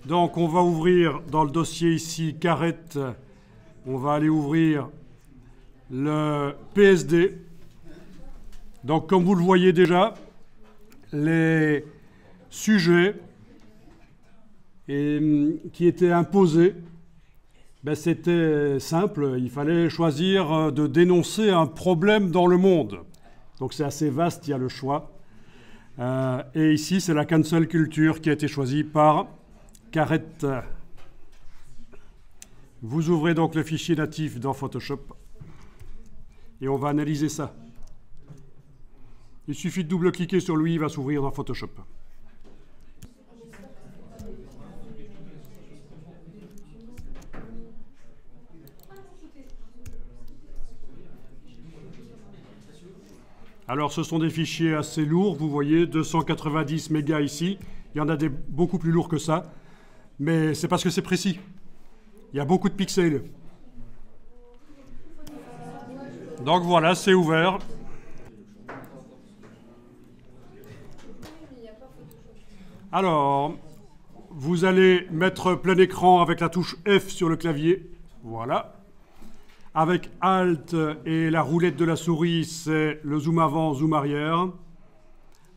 Donc on va ouvrir dans le dossier ici, Carrette, on va aller ouvrir le PSD. Donc comme vous le voyez déjà, les sujets qui étaient imposés, ben c'était simple, il fallait choisir de dénoncer un problème dans le monde. Donc c'est assez vaste, il y a le choix. Et ici, c'est la cancel culture qui a été choisie par Carrette. Vous ouvrez donc le fichier natif dans Photoshop et on va analyser ça. Il suffit de double-cliquer sur lui, il va s'ouvrir dans Photoshop. Alors, ce sont des fichiers assez lourds, vous voyez, 290 mégas ici. Il y en a des beaucoup plus lourds que ça, mais c'est parce que c'est précis. Il y a beaucoup de pixels. Donc voilà, c'est ouvert. Alors, vous allez mettre plein écran avec la touche F sur le clavier. Voilà. Avec Alt et la roulette de la souris, c'est le zoom avant, zoom arrière.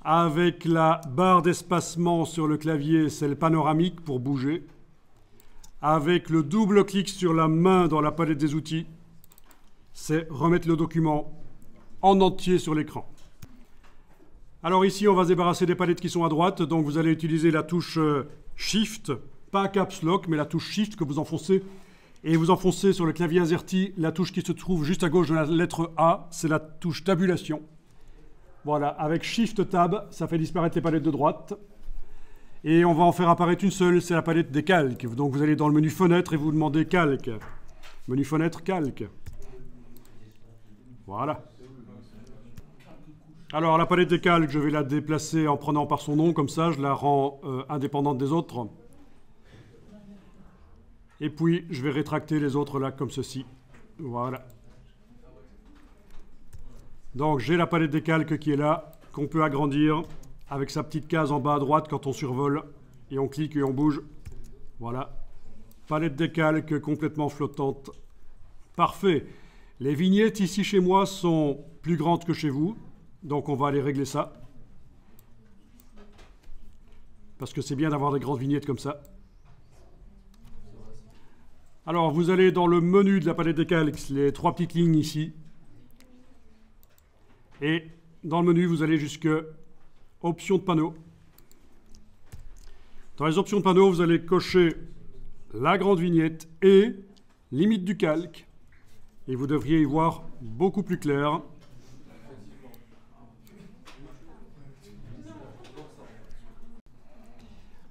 Avec la barre d'espacement sur le clavier, c'est le panoramique pour bouger. Avec le double clic sur la main dans la palette des outils, c'est remettre le document en entier sur l'écran. Alors ici, on va se débarrasser des palettes qui sont à droite. Donc vous allez utiliser la touche Shift, pas Caps Lock, mais la touche Shift que vous enfoncez. Et vous enfoncez sur le clavier AZERTY la touche qui se trouve juste à gauche de la lettre A, c'est la touche tabulation. Voilà, avec Shift Tab, ça fait disparaître les palettes de droite. Et on va en faire apparaître une seule, c'est la palette des calques. Donc vous allez dans le menu Fenêtre et vous demandez Calque. Menu Fenêtre, Calque. Voilà. Alors la palette des calques, je vais la déplacer en prenant par son nom, comme ça je la rends indépendante des autres. Et puis, je vais rétracter les autres là, comme ceci. Voilà. Donc, j'ai la palette des calques qui est là, qu'on peut agrandir avec sa petite case en bas à droite quand on survole. Et on clique et on bouge. Voilà. Palette des calques complètement flottante. Parfait. Les vignettes ici chez moi sont plus grandes que chez vous. Donc, on va aller régler ça. Parce que c'est bien d'avoir des grandes vignettes comme ça. Alors, vous allez dans le menu de la palette des calques, les trois petites lignes ici. Et dans le menu, vous allez jusque Options de panneau. Dans les options de panneau, vous allez cocher la grande vignette et limite du calque. Et vous devriez y voir beaucoup plus clair.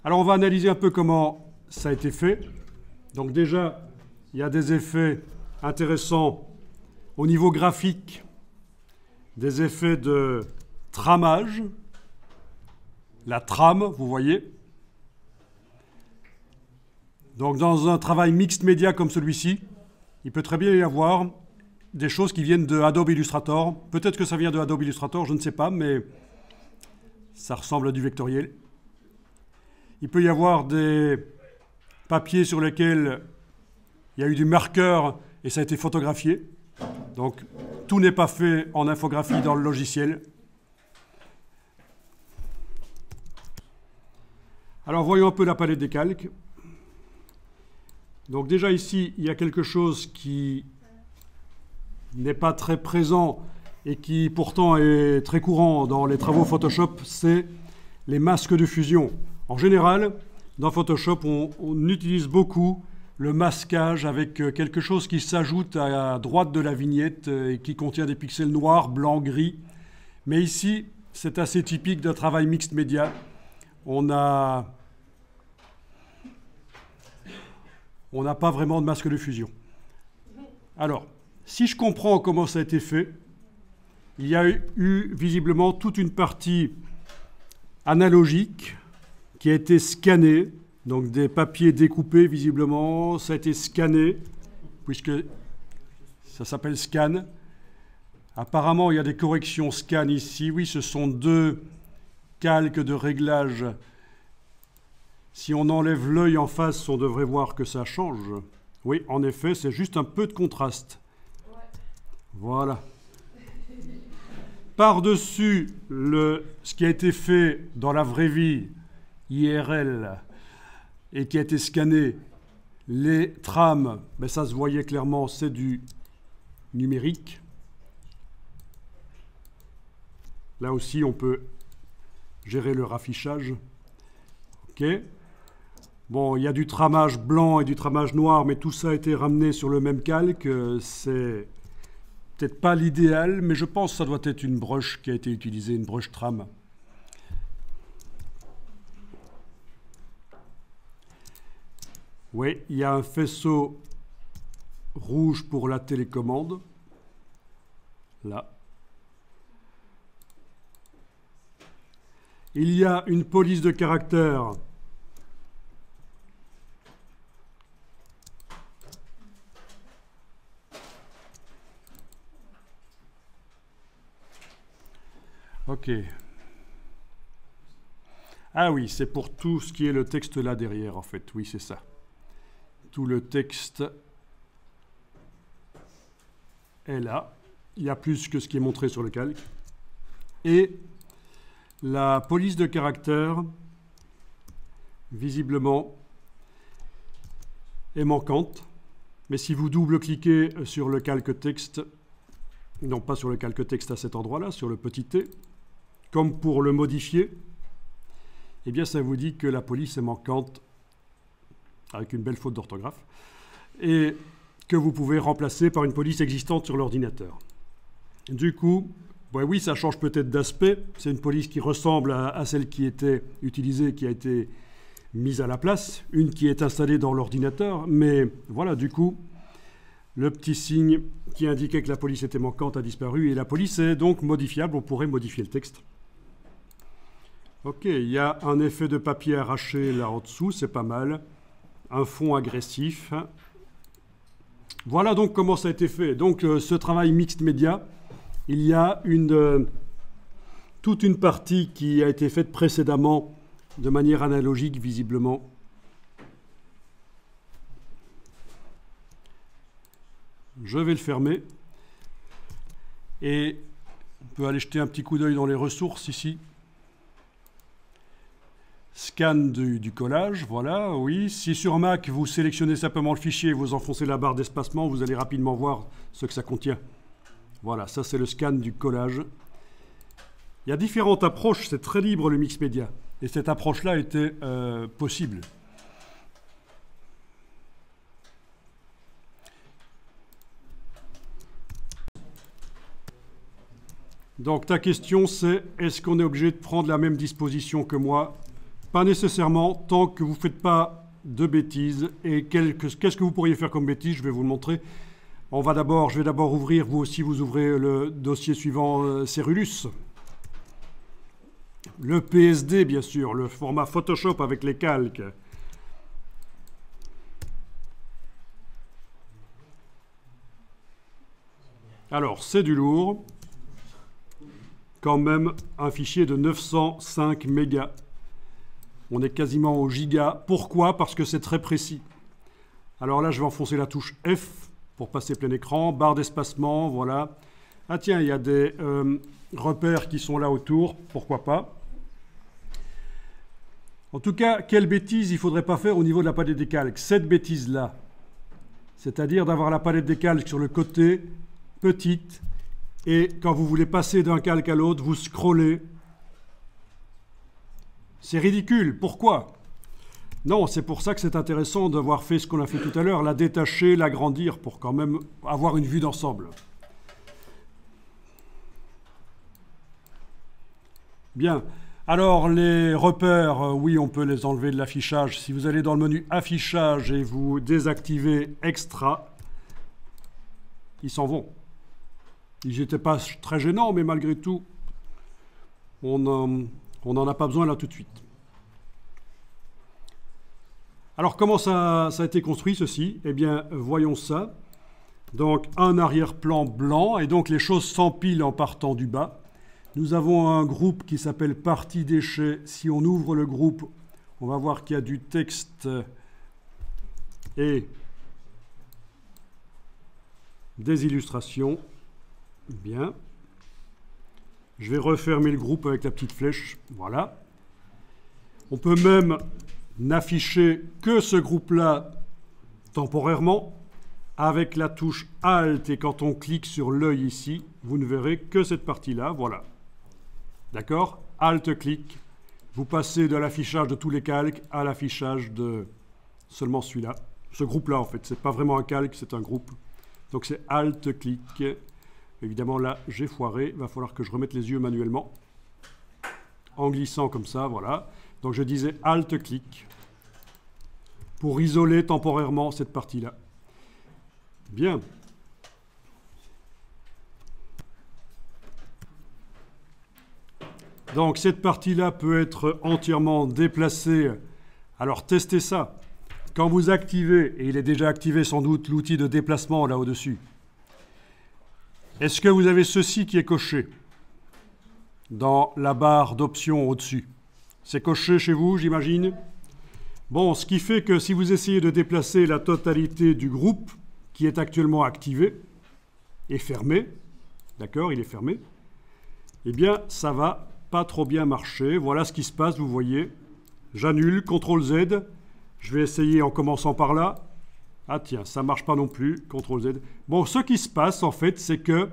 Alors, on va analyser un peu comment ça a été fait. Donc déjà, il y a des effets intéressants au niveau graphique, des effets de tramage, la trame, vous voyez. Donc dans un travail mixte média comme celui-ci, il peut très bien y avoir des choses qui viennent de Adobe Illustrator. Peut-être que ça vient de Adobe Illustrator, je ne sais pas, mais ça ressemble à du vectoriel. Il peut y avoir des papiers sur lesquels il y a eu du marqueur et ça a été photographié. Donc, tout n'est pas fait en infographie dans le logiciel. Alors, voyons un peu la palette des calques. Donc, déjà ici, il y a quelque chose qui n'est pas très présent et qui pourtant est très courant dans les travaux Photoshop, c'est les masques de fusion. En général, dans Photoshop, on utilise beaucoup le masquage avec quelque chose qui s'ajoute à droite de la vignette et qui contient des pixels noirs, blancs, gris. Mais ici, c'est assez typique d'un travail mixte média. On n'a pas vraiment de masque de fusion. Alors, si je comprends comment ça a été fait, il y a eu visiblement toute une partie analogique qui a été scannée, donc des papiers découpés visiblement, ça a été scanné, puisque ça s'appelle scan. Apparemment, il y a des corrections scan ici. Oui, ce sont deux calques de réglage Si on enlève l'œil en face, on devrait voir que ça change. Oui, en effet, c'est juste un peu de contraste. Voilà. Par-dessus ce qui a été fait dans la vraie vie, IRL, et qui a été scanné, les trames, ben ça se voyait clairement, c'est du numérique. Là aussi, on peut gérer le raffichage. OK. Bon, il y a du tramage blanc et du tramage noir, mais tout ça a été ramené sur le même calque. C'est peut-être pas l'idéal, mais je pense que ça doit être une broche qui a été utilisée, une broche trame. Oui, il y a un faisceau rouge pour la télécommande. Là. Il y a une police de caractère. OK. Ah oui, c'est pour tout ce qui est le texte là derrière, en fait. Oui, c'est ça. Tout le texte est là. Il y a plus que ce qui est montré sur le calque. Et la police de caractère, visiblement, est manquante. Mais si vous double-cliquez sur le calque texte, non pas sur le calque texte à cet endroit-là, sur le petit t, comme pour le modifier, eh bien ça vous dit que la police est manquante, avec une belle faute d'orthographe, et que vous pouvez remplacer par une police existante sur l'ordinateur. Du coup, ben oui, ça change peut-être d'aspect. C'est une police qui ressemble à celle qui était utilisée, qui a été mise à la place, une qui est installée dans l'ordinateur, mais voilà, du coup, le petit signe qui indiquait que la police était manquante a disparu, et la police est donc modifiable, on pourrait modifier le texte. OK, il y a un effet de papier arraché là en dessous, c'est pas mal. Un fond agressif. Voilà donc comment ça a été fait. Donc ce travail mixte média, il y a toute une partie qui a été faite précédemment de manière analogique, visiblement. Je vais le fermer. Et on peut aller jeter un petit coup d'œil dans les ressources ici. Scan du collage, voilà, oui. Si sur Mac, vous sélectionnez simplement le fichier et vous enfoncez la barre d'espacement, vous allez rapidement voir ce que ça contient. Voilà, ça c'est le scan du collage. Il y a différentes approches, c'est très libre le mix média. Et cette approche-là était possible. Donc ta question c'est, est-ce qu'on est obligé de prendre la même disposition que moi ? Pas nécessairement, tant que vous ne faites pas de bêtises. Et qu'est-ce que vous pourriez faire comme bêtises? Je vais vous le montrer. Je vais d'abord ouvrir, vous aussi vous ouvrez le dossier suivant Cérulus. Le PSD, bien sûr, le format Photoshop avec les calques. Alors, c'est du lourd. Quand même un fichier de 905 mégas. On est quasiment au giga. Pourquoi? Parce que c'est très précis. Alors là, je vais enfoncer la touche F pour passer plein écran. Barre d'espacement, voilà. Ah tiens, il y a des repères qui sont là autour. Pourquoi pas? En tout cas, quelle bêtise il ne faudrait pas faire au niveau de la palette des calques? Cette bêtise-là. C'est-à-dire d'avoir la palette des calques sur le côté, petite, et quand vous voulez passer d'un calque à l'autre, vous scrollez. C'est ridicule. Pourquoi? Non, c'est pour ça que c'est intéressant d'avoir fait ce qu'on a fait tout à l'heure, la détacher, l'agrandir, pour quand même avoir une vue d'ensemble. Bien. Alors, les repères, oui, on peut les enlever de l'affichage. Si vous allez dans le menu Affichage et vous désactivez Extra, ils s'en vont. Ils n'étaient pas très gênants, mais malgré tout, on n'en a pas besoin là tout de suite. Alors, comment ça a été construit, ceci? Eh bien, voyons ça. Donc, un arrière-plan blanc, et donc les choses s'empilent en partant du bas. Nous avons un groupe qui s'appelle Partie déchets. Si on ouvre le groupe, On va voir qu'il y a du texte et des illustrations. Bien. Je vais refermer le groupe avec la petite flèche. Voilà. On peut même n'afficher que ce groupe-là temporairement avec la touche Alt, et quand on clique sur l'œil ici, vous ne verrez que cette partie-là. Voilà. D'accord? Alt-clic. Vous passez de l'affichage de tous les calques à l'affichage de seulement celui-là. Ce groupe-là, en fait. Ce n'est pas vraiment un calque, c'est un groupe. Donc c'est Alt-clic. Évidemment, là, j'ai foiré. Il va falloir que je remette les yeux manuellement. En glissant comme ça, voilà. Donc je disais Alt-clic pour isoler temporairement cette partie-là. Bien. Donc cette partie-là peut être entièrement déplacée. Alors testez ça. Quand vous activez, et il est déjà activé sans doute l'outil de déplacement là au-dessus, est-ce que vous avez ceci qui est coché dans la barre d'options au-dessus? C'est coché chez vous, j'imagine? Bon, ce qui fait que si vous essayez de déplacer la totalité du groupe qui est actuellement activé et fermé, d'accord, il est fermé, eh bien, ça va pas trop bien marcher. Voilà ce qui se passe, vous voyez. J'annule, CTRL-Z. Je vais essayer en commençant par là. Ah tiens, ça ne marche pas non plus, CTRL-Z. Bon, ce qui se passe, en fait, c'est que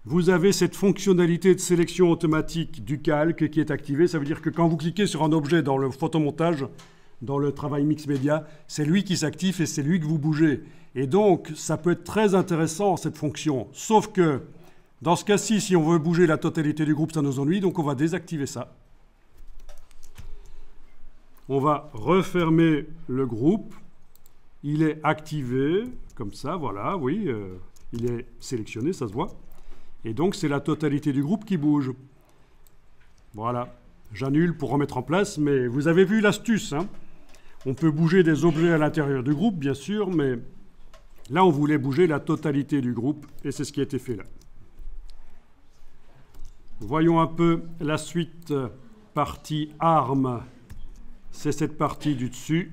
vous avez cette fonctionnalité de sélection automatique du calque qui est activée. Ça veut dire que quand vous cliquez sur un objet dans le photomontage, dans le travail mix média, c'est lui qui s'active et c'est lui que vous bougez. Et donc, ça peut être très intéressant, cette fonction. Sauf que, dans ce cas-ci, si on veut bouger la totalité du groupe, ça nous ennuie, donc on va désactiver ça. On va refermer le groupe. Il est activé, comme ça, voilà, oui, il est sélectionné, ça se voit. Et donc, c'est la totalité du groupe qui bouge. Voilà. J'annule pour remettre en place, mais vous avez vu l'astuce, hein? On peut bouger des objets à l'intérieur du groupe, bien sûr, mais là, on voulait bouger la totalité du groupe, et c'est ce qui a été fait là. Voyons un peu la suite partie arme. C'est cette partie du dessus.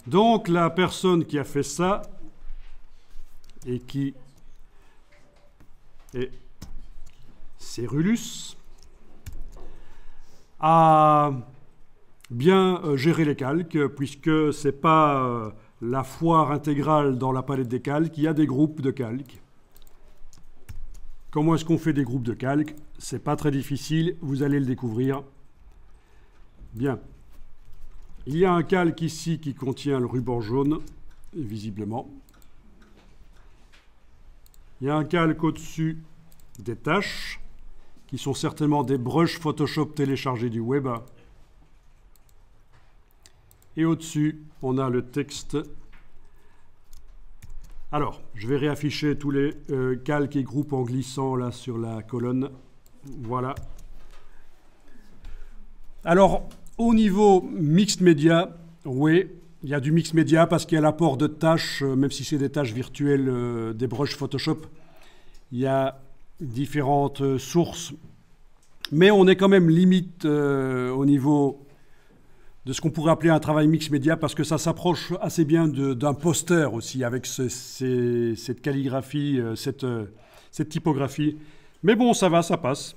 Donc, la personne qui a fait ça, et qui est Cérulus, a bien géré les calques, puisque ce n'est pas la foire intégrale dans la palette des calques, il y a des groupes de calques. Comment est-ce qu'on fait des groupes de calques? Ce n'est pas très difficile, vous allez le découvrir. Bien. Il y a un calque ici qui contient le ruban jaune, visiblement. Il y a un calque au-dessus des tâches, qui sont certainement des brushes Photoshop téléchargés du web. Et au-dessus, on a le texte. Alors, je vais réafficher tous les calques et groupes en glissant là sur la colonne. Voilà. Alors, au niveau mixed media, oui, il y a du mixed media parce qu'il y a l'apport de tâches, même si c'est des tâches virtuelles, des brushes Photoshop. Il y a différentes sources, mais on est quand même limite au niveau de ce qu'on pourrait appeler un travail mix média, parce que ça s'approche assez bien d'un poster aussi, avec cette calligraphie, cette typographie. Mais bon, ça va, ça passe.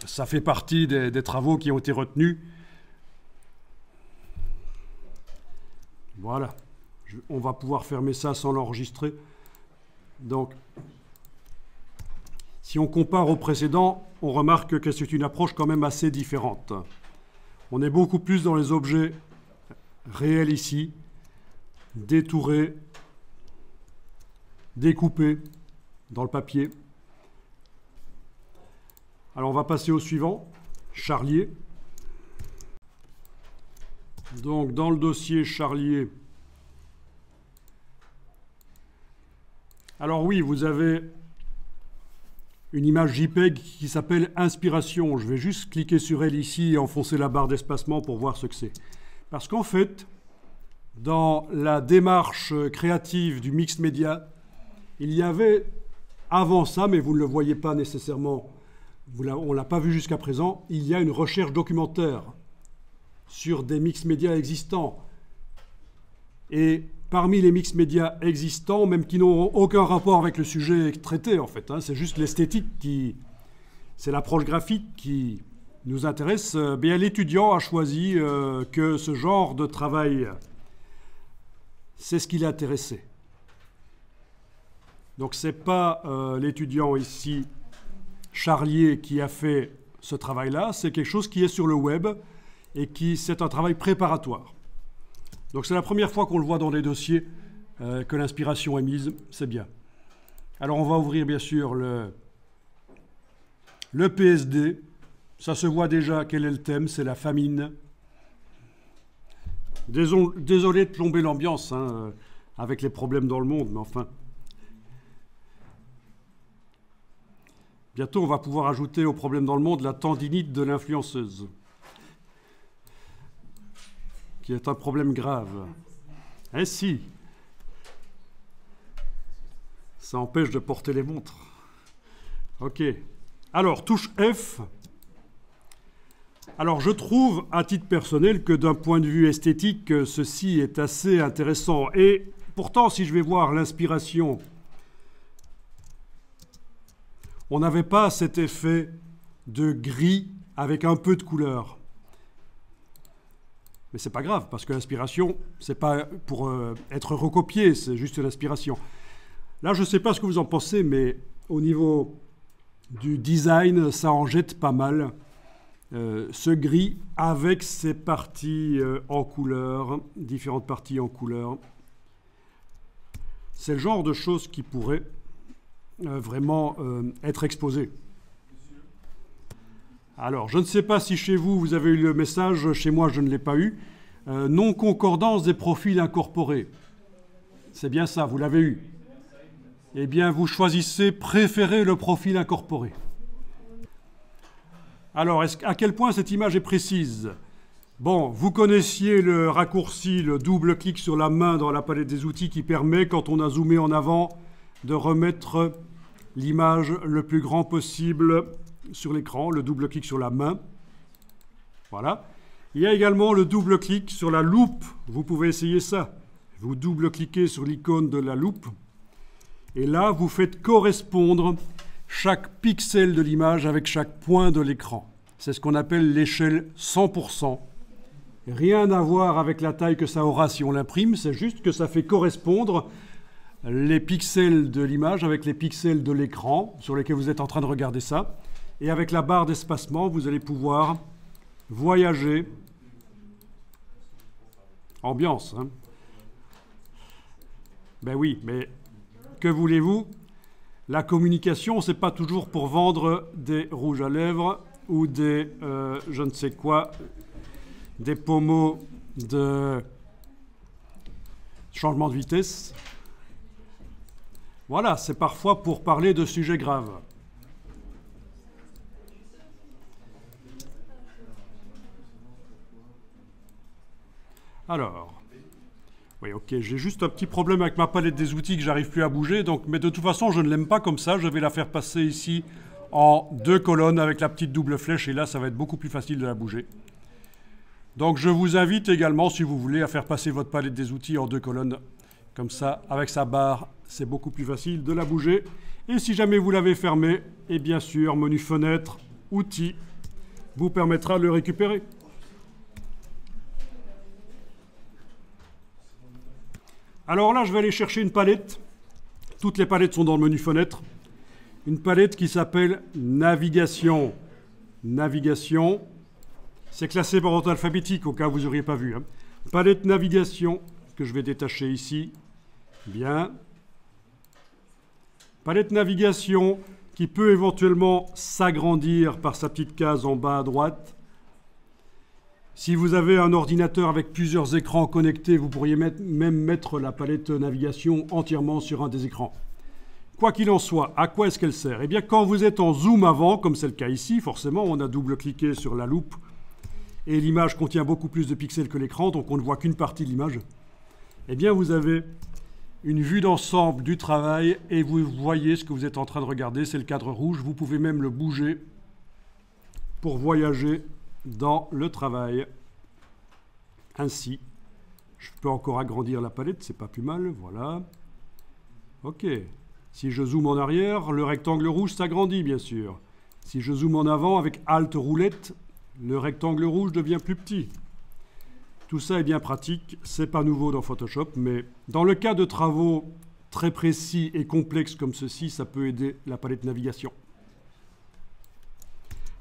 Ça fait partie des travaux qui ont été retenus. Voilà. On va pouvoir fermer ça sans l'enregistrer. Donc, si on compare au précédent, on remarque que c'est une approche quand même assez différente. On est beaucoup plus dans les objets réels ici, détourés, découpés dans le papier. Alors on va passer au suivant, charlier. Donc dans le dossier charlier, alors oui, vous avez une image JPEG qui s'appelle Inspiration. Je vais juste cliquer sur elle ici et enfoncer la barre d'espacement pour voir ce que c'est. Parce qu'en fait, dans la démarche créative du mixed media, il y avait avant ça, mais vous ne le voyez pas nécessairement on ne l'a pas vu jusqu'à présent, il y a une recherche documentaire sur des mix médias existants. Et parmi les mix médias existants, même qui n'ont aucun rapport avec le sujet traité en fait, hein, c'est juste l'esthétique c'est l'approche graphique qui nous intéresse, bien l'étudiant a choisi que ce genre de travail, c'est ce qui l'intéressait. Donc ce n'est pas l'étudiant ici, Charlier, qui a fait ce travail-là, c'est quelque chose qui est sur le web et c'est un travail préparatoire. Donc c'est la première fois qu'on le voit dans les dossiers que l'inspiration est mise, c'est bien. Alors on va ouvrir bien sûr le PSD, ça se voit déjà quel est le thème, c'est la famine. Désolé de plomber l'ambiance hein, avec les problèmes dans le monde, mais enfin. Bientôt on va pouvoir ajouter aux problèmes dans le monde la tendinite de l'influenceuse, qui est un problème grave. Eh si, ça empêche de porter les montres. Ok. Alors, touche F. Alors, je trouve, à titre personnel, que d'un point de vue esthétique, ceci est assez intéressant. Et pourtant, si je vais voir l'inspiration, on n'avait pas cet effet de gris avec un peu de couleur. Mais c'est pas grave, parce que l'inspiration, c'est pas pour être recopié, c'est juste l'inspiration. Là, je ne sais pas ce que vous en pensez, mais au niveau du design, ça en jette pas mal. Ce gris avec ces parties en couleur, différentes parties en couleur. C'est le genre de choses qui pourrait vraiment être exposées. Alors, je ne sais pas si chez vous, vous avez eu le message, chez moi, je ne l'ai pas eu. Non-concordance des profils incorporés. C'est bien ça, vous l'avez eu. Eh bien, vous choisissez préférer le profil incorporé. Alors, à quel point cette image est précise? Bon, vous connaissiez le raccourci, le double clic sur la main dans la palette des outils qui permet, quand on a zoomé en avant, de remettre l'image le plus grand possible sur l'écran, le double clic sur la main. Voilà. Il y a également le double clic sur la loupe. Vous pouvez essayer ça. Vous double-cliquez sur l'icône de la loupe. Et là, vous faites correspondre chaque pixel de l'image avec chaque point de l'écran. C'est ce qu'on appelle l'échelle 100%. Rien à voir avec la taille que ça aura si on l'imprime, c'est juste que ça fait correspondre les pixels de l'image avec les pixels de l'écran sur lesquels vous êtes en train de regarder ça. Et avec la barre d'espacement, vous allez pouvoir voyager. Ambiance, hein. Ben oui, mais que voulez-vous? La communication, c'est pas toujours pour vendre des rouges à lèvres ou des, je ne sais quoi, des pommeaux de changement de vitesse. Voilà, c'est parfois pour parler de sujets graves. Alors, oui, ok, j'ai juste un petit problème avec ma palette des outils que j'arrive plus à bouger, donc, mais de toute façon, je ne l'aime pas comme ça. Je vais la faire passer ici en 2 colonnes avec la petite double flèche, et là, ça va être beaucoup plus facile de la bouger. Donc, je vous invite également, si vous voulez, à faire passer votre palette des outils en 2 colonnes. Comme ça, avec sa barre, c'est beaucoup plus facile de la bouger. Et si jamais vous l'avez fermée, et bien sûr, menu fenêtre, outils, vous permettra de le récupérer. Alors là, je vais aller chercher une palette. Toutes les palettes sont dans le menu fenêtre. Une palette qui s'appelle Navigation. Navigation. C'est classé par ordre alphabétique, au cas où vous n'auriez pas vu. Hein. Palette Navigation, que je vais détacher ici. Bien. Palette Navigation, qui peut éventuellement s'agrandir par sa petite case en bas à droite. Si vous avez un ordinateur avec plusieurs écrans connectés, vous pourriez même mettre la palette navigation entièrement sur un des écrans. Quoi qu'il en soit, à quoi est-ce qu'elle sert? Eh bien, quand vous êtes en zoom avant, comme c'est le cas ici, forcément, on a double-cliqué sur la loupe et l'image contient beaucoup plus de pixels que l'écran, donc on ne voit qu'une partie de l'image. Eh bien, vous avez une vue d'ensemble du travail et vous voyez ce que vous êtes en train de regarder, c'est le cadre rouge. Vous pouvez même le bouger pour voyager dans le travail. Ainsi, je peux encore agrandir la palette, c'est pas plus mal, voilà. Ok. Si je zoome en arrière, le rectangle rouge s'agrandit, bien sûr. Si je zoome en avant avec Alt roulette, le rectangle rouge devient plus petit. Tout ça est bien pratique, c'est pas nouveau dans Photoshop, mais dans le cas de travaux très précis et complexes comme ceci, ça peut aider la palette navigation.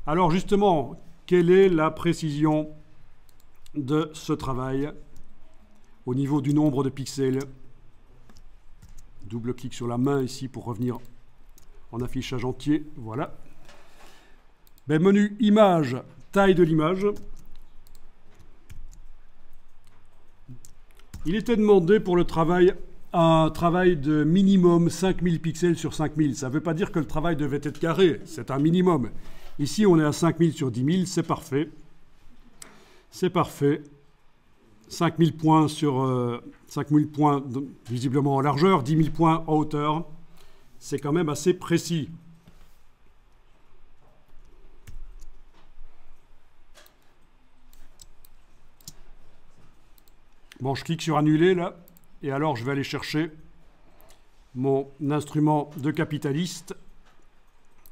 Alors justement, quelle est la précision de ce travail au niveau du nombre de pixels? Double-clic sur la main ici pour revenir en affichage entier. Voilà. Ben, menu image, taille de l'image. Il était demandé pour le travail un travail de minimum 5000 pixels sur 5000. Ça ne veut pas dire que le travail devait être carré, c'est un minimum. Ici, on est à 5000 sur 10 000, c'est parfait. C'est parfait. 5000 points sur 5000 points visiblement en largeur, 10 000 points en hauteur. C'est quand même assez précis. Bon, je clique sur annuler là, et alors je vais aller chercher mon instrument de capitaliste.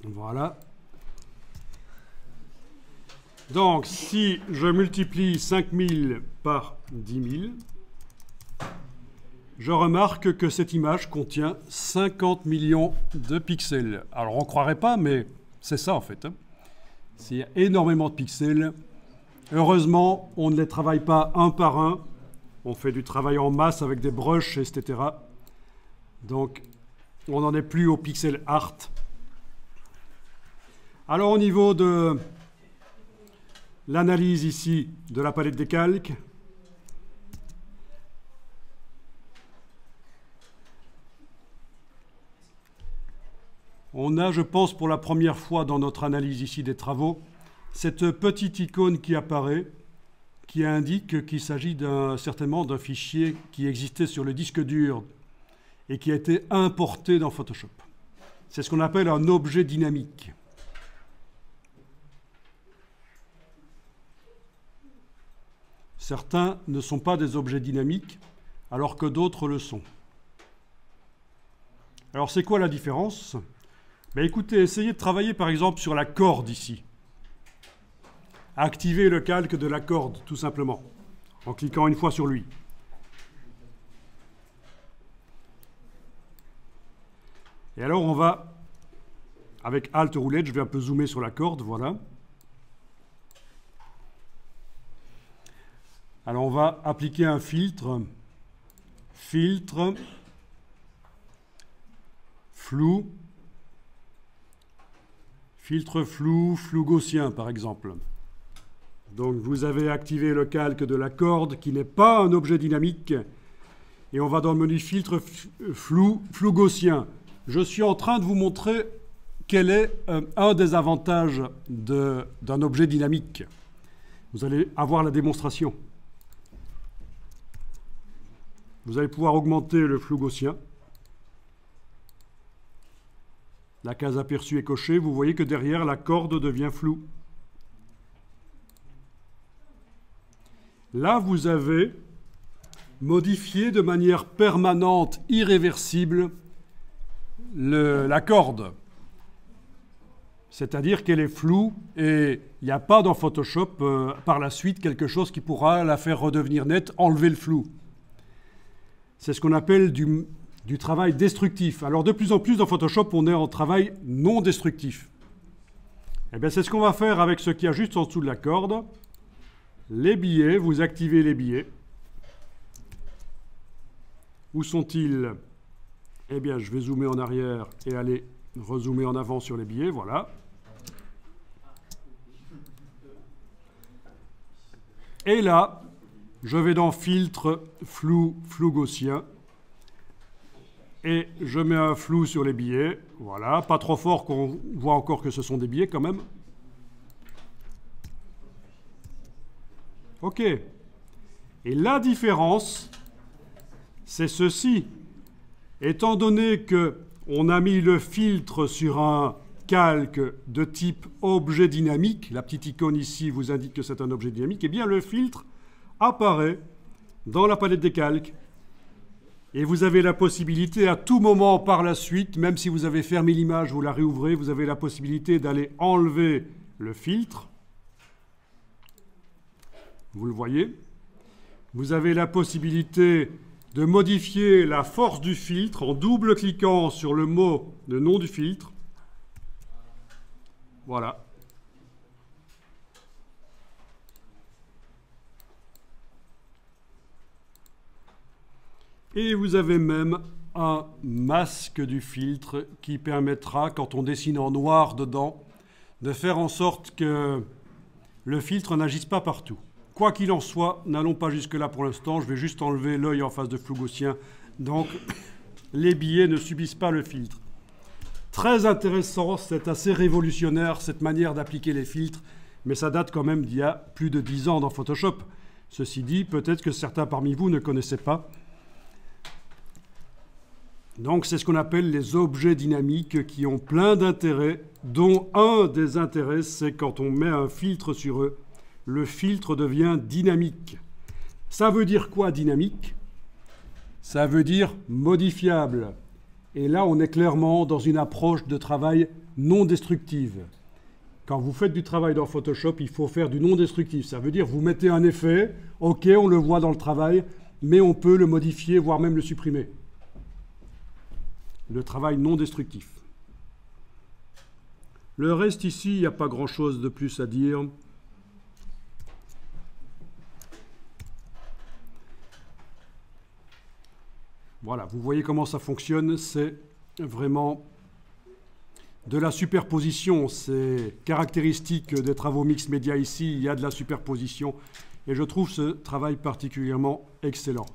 Voilà. Donc, si je multiplie 5000 par 10 000, je remarque que cette image contient 50 millions de pixels. Alors, on ne croirait pas, mais c'est ça en fait. C'est énormément de pixels. Heureusement, on ne les travaille pas un par un. On fait du travail en masse avec des brushes, etc. Donc, on n'en est plus au pixel art. Alors, au niveau de l'analyse ici de la palette des calques, on a, je pense, pour la première fois dans notre analyse ici des travaux, cette petite icône qui apparaît, qui indique qu'il s'agit certainement d'un fichier qui existait sur le disque dur et qui a été importé dans Photoshop. C'est ce qu'on appelle un objet dynamique. Certains ne sont pas des objets dynamiques, alors que d'autres le sont. Alors, c'est quoi la différence? Ben, écoutez, essayez de travailler par exemple sur la corde ici. Activez le calque de la corde, tout simplement, en cliquant une fois sur lui. Et alors, on va, avec Alt roulette, je vais un peu zoomer sur la corde, voilà. Alors, on va appliquer un filtre. Filtre. Flou. Filtre flou, flou gaussien, par exemple. Donc, vous avez activé le calque de la corde, qui n'est pas un objet dynamique. Et on va dans le menu filtre flou, flou gaussien. Je suis en train de vous montrer quel est un des avantages d'un objet dynamique. Vous allez avoir la démonstration. Vous allez pouvoir augmenter le flou gaussien. La case aperçue est cochée. Vous voyez que derrière, la corde devient floue. Là, vous avez modifié de manière permanente, irréversible, la corde. C'est-à-dire qu'elle est floue et il n'y a pas dans Photoshop par la suite quelque chose qui pourra la faire redevenir nette, enlever le flou. C'est ce qu'on appelle du travail destructif. Alors de plus en plus dans Photoshop, on est en travail non destructif. Eh bien, c'est ce qu'on va faire avec ce qu'il y a juste en dessous de la corde. Les billets, vous activez les billets. Où sont-ils? Eh bien, je vais zoomer en arrière et aller rezoomer en avant sur les billets, voilà. Et là, je vais dans Filtre, Flou, Flou gaussien. Et je mets un flou sur les billets. Voilà, pas trop fort qu'on voit encore que ce sont des billets quand même. OK. Et la différence, c'est ceci. Étant donné qu'on a mis le filtre sur un calque de type objet dynamique, la petite icône ici vous indique que c'est un objet dynamique, eh bien le filtre apparaît dans la palette des calques. Et vous avez la possibilité à tout moment par la suite, même si vous avez fermé l'image, vous la réouvrez, vous avez la possibilité d'aller enlever le filtre. Vous le voyez. Vous avez la possibilité de modifier la force du filtre en double-cliquant sur le mot, le nom du filtre. Voilà. Et vous avez même un masque du filtre qui permettra, quand on dessine en noir dedans, de faire en sorte que le filtre n'agisse pas partout. Quoi qu'il en soit, n'allons pas jusque-là pour l'instant, je vais juste enlever l'œil en face de flou gaussien, donc les billets ne subissent pas le filtre. Très intéressant, c'est assez révolutionnaire cette manière d'appliquer les filtres, mais ça date quand même d'il y a plus de 10 ans dans Photoshop. Ceci dit, peut-être que certains parmi vous ne connaissaient pas. Donc c'est ce qu'on appelle les objets dynamiques qui ont plein d'intérêts, dont un des intérêts, c'est quand on met un filtre sur eux, le filtre devient dynamique. Ça veut dire quoi dynamique? Ça veut dire modifiable. Et là, on est clairement dans une approche de travail non destructive. Quand vous faites du travail dans Photoshop, il faut faire du non destructif. Ça veut dire vous mettez un effet, ok, on le voit dans le travail, mais on peut le modifier, voire même le supprimer. Le travail non destructif. Le reste ici, il n'y a pas grand-chose de plus à dire. Voilà, vous voyez comment ça fonctionne, c'est vraiment de la superposition. C'est caractéristique des travaux mix média ici, il y a de la superposition et je trouve ce travail particulièrement excellent.